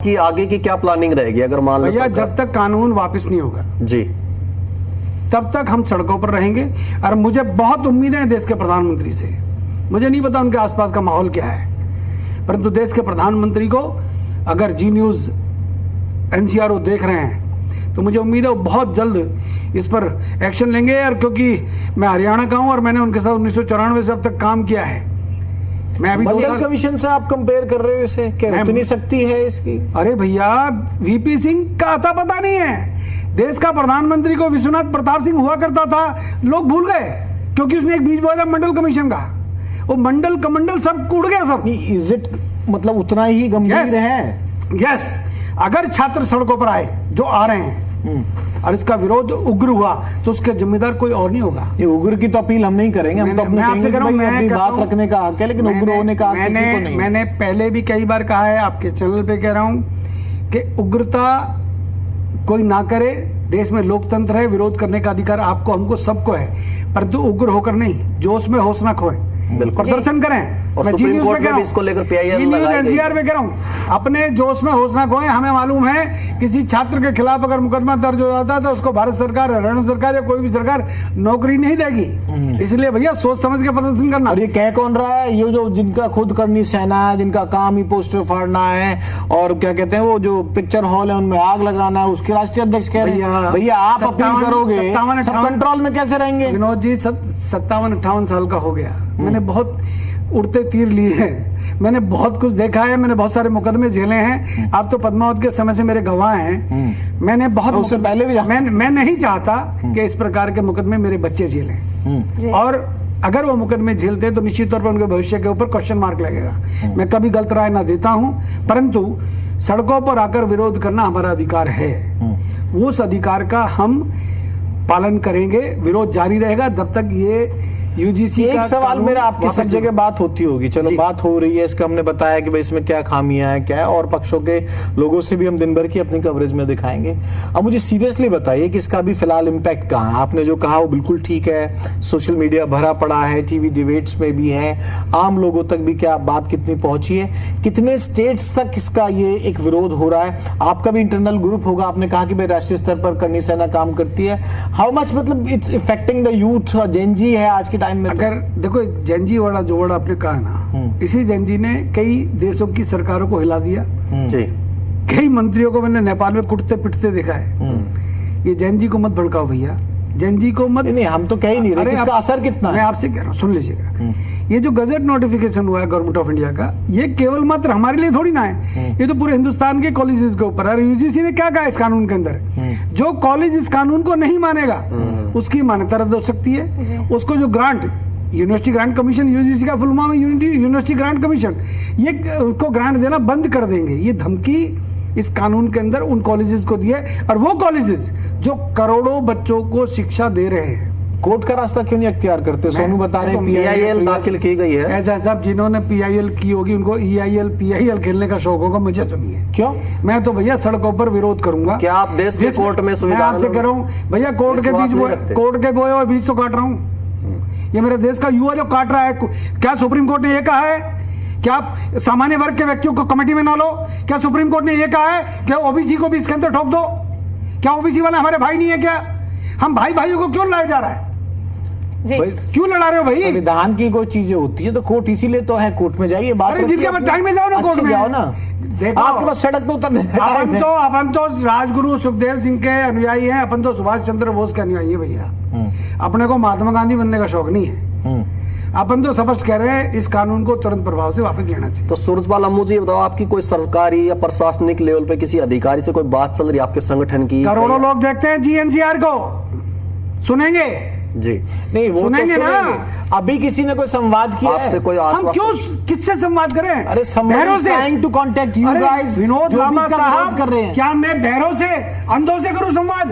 कि आगे की क्या प्लानिंग रहेगी अगर मान लो भैया जब तक कानून वापस नहीं होगा जी तब तक हम सड़कों पर रहेंगे। और मुझे बहुत उम्मीदें हैं देश के प्रधानमंत्री से। मुझे नहीं पता उनके आसपास का माहौल क्या है, परंतु देश के प्रधानमंत्री को अगर जी न्यूज़ NCRO देख रहे हैं तो मुझे उम्मीद है वो बहुत जल्द इस पर एक्शन लेंगे। और क्योंकि मैं हरियाणा का हूँ और मैंने उनके साथ 1994 से अब तक काम किया है। मैं अभी मंडल कमीशन से आप कंपेयर कर रहे हो इसे, क्या उतनी शक्ति है इसकी? अरे भैया VP सिंह का आता पता नहीं है। देश का प्रधानमंत्री को विश्वनाथ प्रताप सिंह हुआ करता था, लोग भूल गए क्योंकि उसने एक बीज बोया था मंडल कमीशन का। वो मंडल कमंडल सब उड़ गया सब। इज इट मतलब उतना ही गंभीर है? यस। अगर छात्र सड़कों पर आए जो आ रहे हैं और इसका विरोध उग्र हुआ तो उसके जिम्मेदार कोई और नहीं होगा। ये उग्र की तो अपील हम नहीं करेंगे, हम तो अपने कहेंगे कि भाई अपनी बात रखने का हक है, लेकिन उग्र होने का हक किसी को नहीं। मैंने पहले भी कई बार कहा है, आपके चैनल पे कह रहा हूं कि उग्रता कोई ना करे। देश में लोकतंत्र है, विरोध करने का अधिकार आपको हमको सबको है, परंतु उग्र होकर नहीं, जोश में होश ना खोएं, प्रदर्शन करें। और मैं सुप्रीम कोर्ट में भी इसको लेकर PIL लगाई गई। NCR में कह रहा हूं, अपने जोश में होश ना खोएं। हमें मालूम है किसी छात्र के खिलाफ अगर मुकदमा दर्ज हो जाता है तो उसको भारत सरकार, हरियाणा सरकार या कोई भी सरकार नौकरी नहीं देगी। इसलिए भैया सोच समझ के प्रदर्शन करना। और ये कह कौन रहा है? ये जो जिनका खुद करनी सेना है, जिनका काम ही पोस्टर फाड़ना है और क्या कहते हैं वो जो पिक्चर हॉल है उनमें आग लगाना है, उसके राष्ट्रीय अध्यक्ष कह रहे हैं भैया आप अपील करोगे सब कंट्रोल में कैसे रहेंगे? विनोद जी 57-58 साल का हो गया। मैंने बहुत उड़ते तीर लिए हैं, मैंने बहुत कुछ देखा है, मैंने बहुत सारे मुकदमे झेले हैं। आप तो पद्मावत के समय से मेरे गवाह हैं। मैंने बहुत उससे पहले भी मैं नहीं चाहता कि इस प्रकार के मुकदमे मेरे बच्चे झेलें, और अगर वो मुकदमे झेलते तो निश्चित तौर पर उनके भविष्य के ऊपर क्वेश्चन मार्क लगेगा। मैं कभी गलत राय ना देता हूं, परंतु सड़कों पर आकर विरोध करना हमारा अधिकार है। उस अधिकार का हम पालन करेंगे, विरोध जारी रहेगा जब तक ये UGC एक सवाल मेरा आपकी सब जगह बात होती होगी, चलो बात हो रही है, इसका हमने बताया कि भाई इसमें क्या खामियां हैं क्या है, और पक्षों के लोगों से भी हम दिन भर की अपनी कवरेज में दिखाएंगे। अब मुझे सीरियसली बताइए कि इसका भी फिलहाल इम्पैक्ट कहाँ है? आपने जो कहा वो बिल्कुल ठीक है, सोशल मीडिया भरा पड़ा है, TV डिबेट्स में भी है, आम लोगों तक भी क्या बात कितनी पहुंची है, कितने स्टेट्स तक इसका ये एक विरोध हो रहा है? आपका भी इंटरनल ग्रुप होगा, आपने कहा कि भाई राष्ट्रीय स्तर पर करनी सेना काम करती है, हाउ मच मतलब it's affecting the youth? Gen Z है आज के टाइम में। अगर देखो जेनजी वाला जो वर्ड आपने कहा ना, इसी जेनजी ने कई देशों की सरकारों को हिला दिया जी। कई मंत्रियों को मैंने नेपाल में कुटते पिटते देखा है। ये जेनजी को मत भड़काओ भैया, जेनजी को मत। नहीं हम तो कह ही नहीं रहे, इसका असर कितना है? मैं आपसे कह रहा हूँ, सुन लीजिएगा। ये जो गजट नोटिफिकेशन हुआ है गवर्नमेंट ऑफ इंडिया का, ये केवल मात्र हमारे लिए थोड़ी ना है, ये तो पूरे हिंदुस्तान के कॉलेजेस के ऊपर है। UGC ने क्या कहा इस कानून के अंदर, जो कॉलेज इस कानून को नहीं मानेगा उसकी मान्यता रद्द हो सकती है। उसको जो grant, university grant commission, UGC का फुल फॉर्म है यूनिवर्सिटी ग्रांट कमीशन, ये उसको ग्रांट देना बंद कर देंगे। ये धमकी इस कानून के अंदर उन कॉलेजेस को दी है, और वो कॉलेजेस जो करोड़ों बच्चों को शिक्षा दे रहे हैं। कोर्ट का रास्ता क्यों नहीं अख्तियार करते? सोनू बता रहे हैं PIL दाखिल की गई है। ऐसा साहब जिन्होंने PIL की होगी उनको EIL PIL खेलने का शौक होगा, मुझे तो नहीं है। क्यों? मैं तो भैया सड़कों पर विरोध करूंगा। क्या आप देश के कोर्ट में सुविधा? मैं आपसे कह रहा हूँ भैया, कोर्ट के बोए हुए बीज तो काट रहा हूँ। ये मेरे देश का युवा जो काट रहा है। क्या सुप्रीम कोर्ट ने ये कहा है क्या आप सामान्य वर्ग के व्यक्तियों को कमेटी में ना लो? क्या सुप्रीम कोर्ट ने ये कहा है कि OBC को भी इसके अंदर ठोक दो? क्या OBC वाले हमारे भाई नहीं है क्या? हम भाइयों को क्यों लड़ाया जा रहा है? क्यों लड़ा रहे हो भाई? संविधान की कोई चीजें होती है तो कोर्ट इसीलिए तो है, कोर्ट में जाइए, बात जिनके पास टाइम में जाओ ना, कोर्ट में जाओ ना। देखो आपके पास सड़क पे उतरने अपन तो राजगुरु सुखदेव सिंह के अनुयायी हैं, अपन तो सुभाष चंद्र बोस के अनुयायी है भैया। अपने को महात्मा गांधी बनने का शौक नहीं है। अपन तो स्पष्ट कह रहे हैं इस कानून को तुरंत प्रभाव से वापस लेना चाहिए। तो सूरजपाल अम्मू जी बताओ, आपकी कोई सरकारी या प्रशासनिक लेवल पे किसी अधिकारी से कोई बात चल रही है आपके संगठन की? करोड़ों लोग देखते हैं GNCR को, सुनेंगे जी? नहीं वो सुनेंगे तो ना। अभी किसी ने कोई संवाद किया आपसे? कोई हम क्यों किससे संवाद करें? अरे trying to contact you guys, Vinod Lamba साहब कर रहे हैं। क्या मैं बहरों से अंधों से करूं संवाद?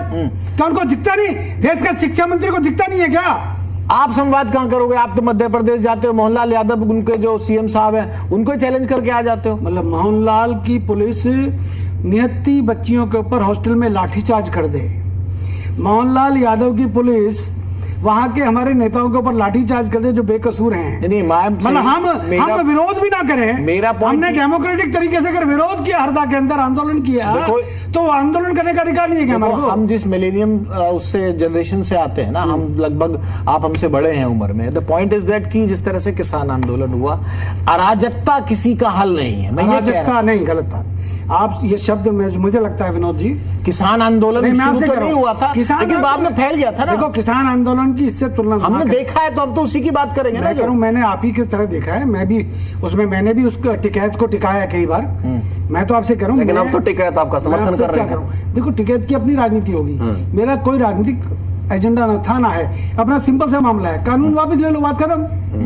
क्या उनको दिखता नहीं? देश का शिक्षा मंत्री को दिखता नहीं है क्या? आप संवाद कहां करोगे? आप तो मध्य प्रदेश जाते हो, मोहनलाल यादव उनके जो CM साहब हैं उनको चैलेंज करके आ जाते हो। मतलब मोहनलाल की पुलिस निहत्ती बच्चियों के ऊपर हॉस्टल में लाठीचार्ज कर दे, मोहनलाल यादव की पुलिस वहाँ के हमारे नेताओं के ऊपर लाठीचार्ज करते जो बेकसूर हैं। नहीं, मतलब हम विरोध भी ना करें, मेरा हमने डेमोक्रेटिक तरीके से अगर विरोध किया, हरदा के अंदर आंदोलन किया, तो आंदोलन करने का अधिकार नहीं है क्या हमारे को? हम जिस मिलेनियम उससे जनरेशन से आते हैं ना, हम लगभग, आप हमसे बड़े हैं उम्र में। द पॉइंट इज दैट कि जिस तरह से किसान आंदोलन हुआ, अराजकता किसी का हल नहीं है। अराजकता नहीं, गलत बात। आप ये शब्द मुझे लगता है विनोद जी, किसान आंदोलन शुरू तो नहीं हुआ था, लेकिन बाद में फैल गया था ना। देखो, किसान आंदोलन की इससे तुलना हमने देखा है, तो अब तो उसी की बात करेंगे ना। मैंने आप ही की तरह देखा है, मैंने भी उस टिकैत को टिकाया कई बार। मैं तो आपसे कह रहा हूँ, लेकिन अब तो टिकैत आपका समर्थन कर रहे हैं। देखो, टिकैत की अपनी राजनीति होगी, मेरा कोई राजनीतिक एजेंडा ना था ना है, अपना सिंपल सा मामला है, कानून वापस ले लो, बात खत्म।